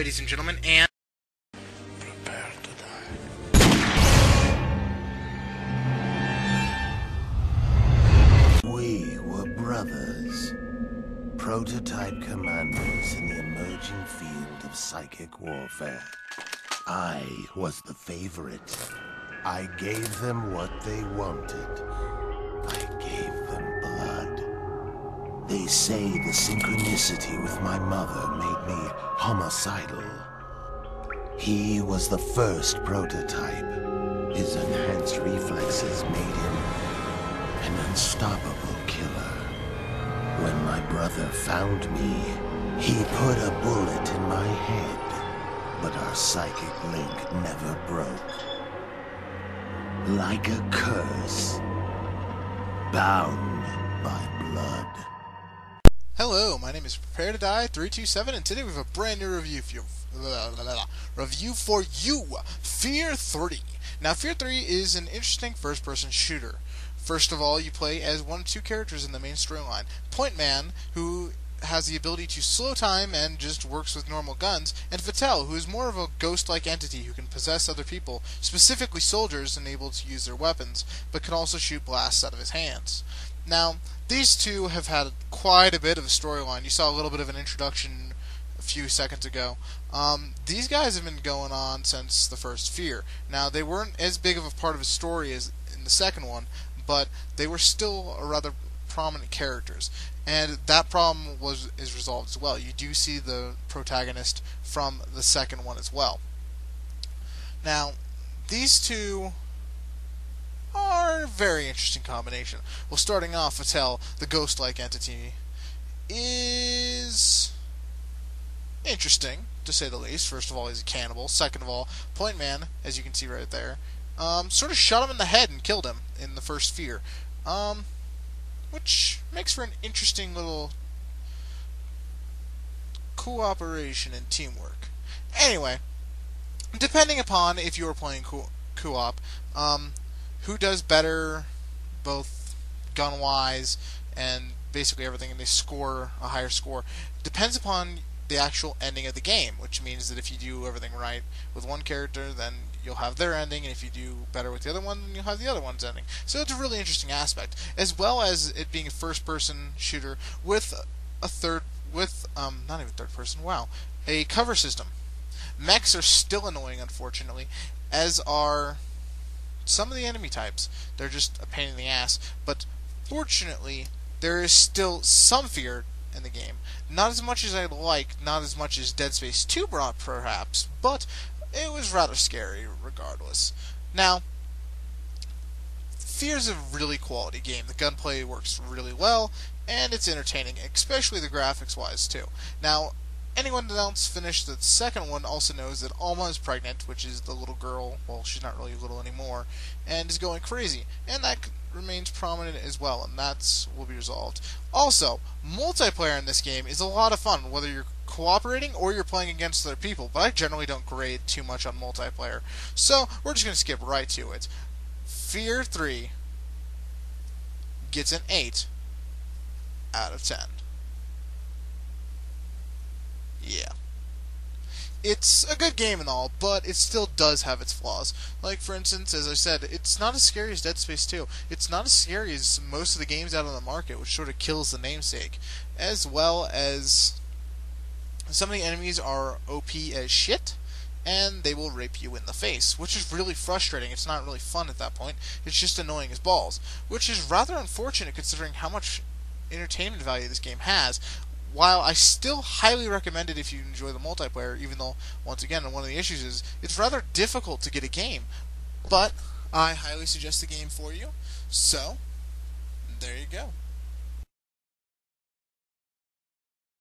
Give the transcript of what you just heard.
ladies and gentlemen, and Prepare to die. We were brothers, prototype commandos in the emerging field of psychic warfare. I was the favorite. I gave them what they wanted. I gave them blood. They say the synchronicity with my mother made me homicidal. He was the first prototype. His enhanced reflexes made him an unstoppable killer. When my brother found me, he put a bullet in my head, but our psychic link never broke. Like a curse, bound by blood. Hello, my name is Prepare to Die 327, and today we have a brand new review for you, Fear 3. Now, Fear 3 is an interesting first-person shooter. First of all, you play as one of two characters in the main storyline. Point Man, who has the ability to slow time and just works with normal guns, and Fatale, who is more of a ghost-like entity who can possess other people, specifically soldiers, and able to use their weapons, but can also shoot blasts out of his hands. Now, these two have had quite a bit of a storyline. You saw a little bit of an introduction a few seconds ago. These guys have been going on since the first Fear. Now, they weren't as big of a part of the story as in the second one, but they were still rather prominent characters. And that problem is resolved as well. You do see the protagonist from the second one as well. Now, these two are a very interesting combination. Well, starting off, Fatale, the ghost-like entity, is interesting, to say the least. First of all, he's a cannibal. Second of all, Point Man, as you can see right there, sort of shot him in the head and killed him in the first Fear. Which makes for an interesting little cooperation and teamwork. Anyway, depending upon if you are playing co-op, who does better, both gun-wise and basically everything, and they score a higher score, depends upon the actual ending of the game, which means that if you do everything right with one character, then you'll have their ending, and if you do better with the other one, then you'll have the other one's ending. So it's a really interesting aspect, as well as it being a first-person shooter with not even third-person, wow, a cover system. Mechs are still annoying, unfortunately, as are some of the enemy types. They're just a pain in the ass, but fortunately, there is still some fear in the game. Not as much as I'd like, not as much as Dead Space 2 brought, perhaps, but it was rather scary regardless. Now, Fear's a really quality game. The gunplay works really well, and it's entertaining, especially the graphics-wise, too. Now, anyone else finished the second one also knows that Alma is pregnant, which is the little girl, well, she's not really little anymore, and is going crazy. And that remains prominent as well, and that will be resolved. Also, multiplayer in this game is a lot of fun, whether you're cooperating or you're playing against other people, but I generally don't grade too much on multiplayer. So, we're just going to skip right to it. Fear 3 gets an 8 out of 10. Yeah. It's a good game and all, but it still does have its flaws. Like, for instance, as I said, it's not as scary as Dead Space 2. It's not as scary as most of the games out on the market, which sort of kills the namesake. As well as some of the enemies are OP as shit, and they will rape you in the face, which is really frustrating. It's not really fun at that point. It's just annoying as balls, which is rather unfortunate considering how much entertainment value this game has. While I still highly recommend it if you enjoy the multiplayer, even though, once again, one of the issues is it's rather difficult to get a game. But I highly suggest the game for you. So, there you go.